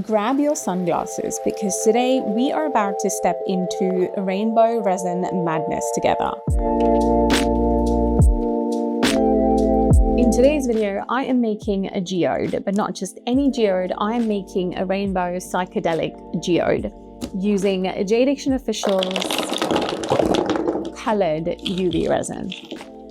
grab your sunglasses because today we are about to step into rainbow resin madness together. In today's video, I am making a geode, but not just any geode, I am making a rainbow psychedelic geode using JDiction Official's Coloured UV Resin.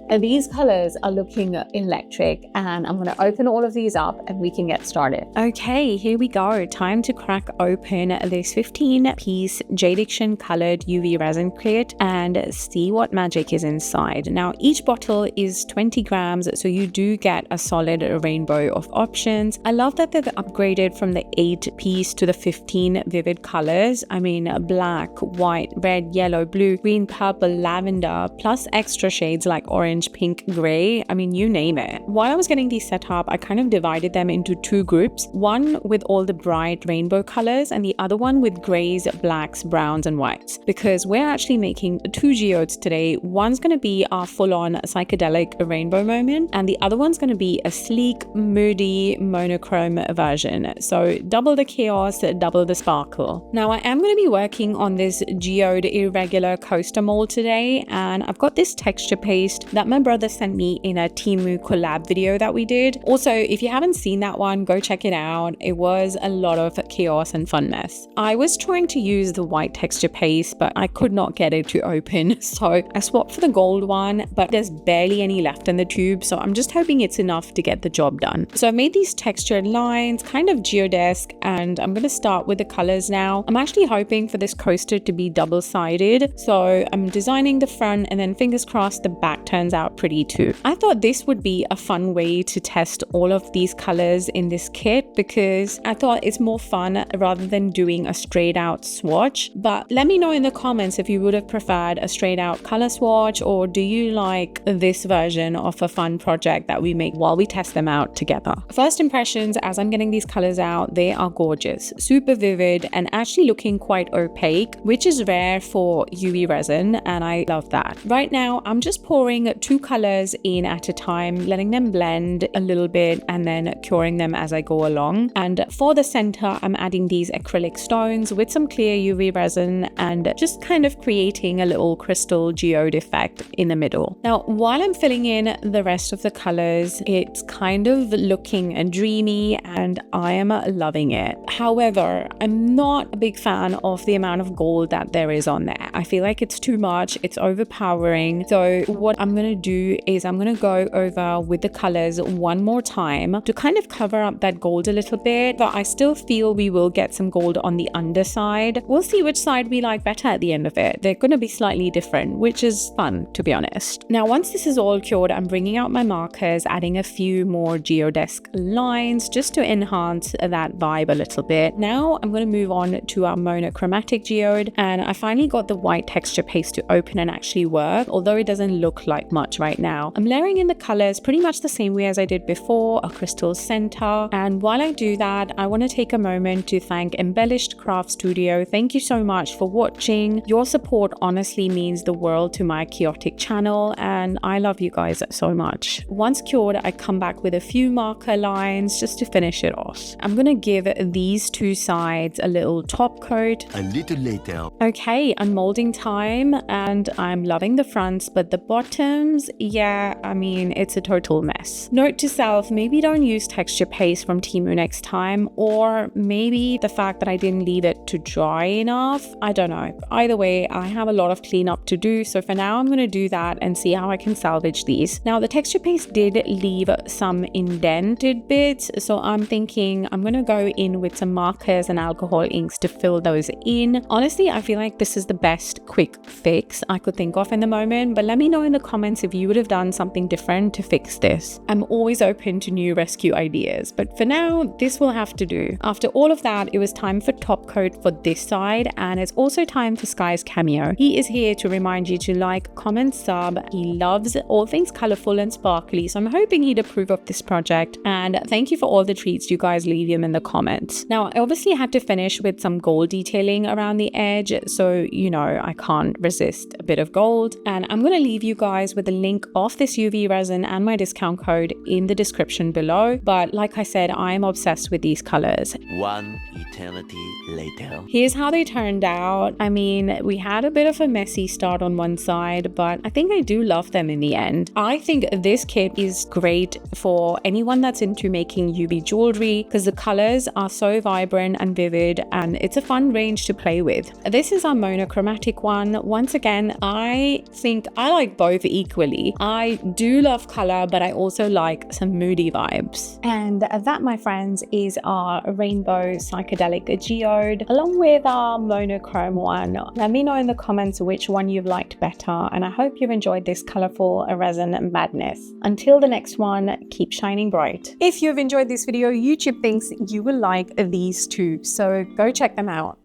And these colors are looking electric, and I'm going to open all of these up and we can get started. Okay, here we go. Time to crack open this 15-piece JDiction Coloured UV Resin kit and see what magic is inside. Now, each bottle is 20 grams, so you do get a solid rainbow of options. I love that they've upgraded from the 8-piece to the 15 vivid colors. I mean, black, white, red, yellow, blue, green, purple, lavender, plus extra shades like orange, pink, gray, I mean, you name it. While I was getting these set up, I kind of divided them into two groups, one with all the bright rainbow colors and the other one with grays, blacks, browns, and whites, because we're actually making two geodes today. One's going to be our full-on psychedelic rainbow moment, and the other one's going to be a sleek, moody, monochrome version. So double the chaos, double the sparkle. Now, I am going to be working on this geode irregular coaster mold today, and I've got this texture paste that my brother sent me in a Temu collab video that we did. Also, if you haven't seen that one, go check it out. It was a lot of chaos and fun mess. I was trying to use the white texture paste, but I could not get it to open. So I swapped for the gold one, but there's barely any left in the tube. So I'm just hoping it's enough to get the job done. So I've made these textured lines, kind of geodesque, and I'm going to start with the colors now. I'm actually hoping for this coaster to be double-sided. So I'm designing the front, and then fingers crossed the back turns out pretty too. I thought this would be a fun way to test all of these colors in this kit because I thought it's more fun rather than doing a straight out swatch. But let me know in the comments if you would have preferred a straight out color swatch, or do you like this version of a fun project that we make while we test them out together. First impressions as I'm getting these colors out, they are gorgeous, super vivid, and actually looking quite opaque, which is rare for UV resin, and I love that. Right now, I'm just pouring two colors in at a time, letting them blend a little bit and then curing them as I go along. And for the center, I'm adding these acrylic stones with some clear UV resin and just kind of creating a little crystal geode effect in the middle. Now, while I'm filling in the rest of the colors, it's kind of looking dreamy and I am loving it. However, I'm not a big fan of the amount of gold that there is on there. I feel like it's too much, it's overpowering. So what I'm going to do is I'm going to go over with the colors one more time to kind of cover up that gold a little bit, but I still feel we will get some gold on the underside. We'll see which side we like better at the end of it. They're going to be slightly different, which is fun, to be honest. Now, once this is all cured, I'm bringing out my markers, adding a few more geodesque lines just to enhance that vibe a little bit. Now I'm going to move on to our monochromatic geode, and I finally got the white texture paste to open and actually work, although it doesn't look like much right now. I'm layering in the colors pretty much the same way as I did before, a crystal center. And while I do that, I want to take a moment to thank Embellished Craft Studio. Thank you so much for watching. Your support honestly means the world to my chaotic channel, and I love you guys so much. Once cured, I come back with a few marker lines just to finish it off. I'm going to give these two sides a little top coat. A little later. Okay, unmolding time, and I'm loving the fronts, but the bottoms, yeah, I mean, it's a total mess. Note to self, maybe don't use texture paste from Temu next time, or maybe the fact that I didn't leave it to dry enough. I don't know. Either way, I have a lot of cleanup to do, so for now I'm going to do that and see how I can salvage these. Now, the texture paste did leave some indented bits, so I'm thinking I'm going to go in with some markers and alcohol inks to fill those in. Honestly, I feel like this is the best quick fix I could think of in the moment, but let me know in the comments if you would have done something different to fix this. I'm always open to new rescue ideas, but for now, this will have to do. After all of that, it was time for top coat for this side, and it's also time for Sky's cameo. He is here to remind you to like, comment, sub. He loves all things colorful and sparkly, so I'm hoping he'd approve of this project, and thank you for all the treats you guys leave him in the comments. Now, I obviously had to finish with some gold detailing around the edge, so you know I can't resist a bit of gold, and I'm going to leave you guys with the link of this UV resin and my discount code in the description below. But like I said, I'm obsessed with these colors. One eternity later. Here's how they turned out. I mean, we had a bit of a messy start on one side, but I think I do love them in the end. I think this kit is great for anyone that's into making UV jewelry because the colors are so vibrant and vivid, and it's a fun range to play with. This is our monochromatic one. Once again, I think I like both equally. I do love color, but I also like some moody vibes. And that, my friends, is our rainbow psychedelic geode along with our monochrome one. Let me know in the comments which one you've liked better, and I hope you've enjoyed this colorful resin madness. Until the next one, keep shining bright. If you've enjoyed this video, YouTube thinks you will like these two, so go check them out.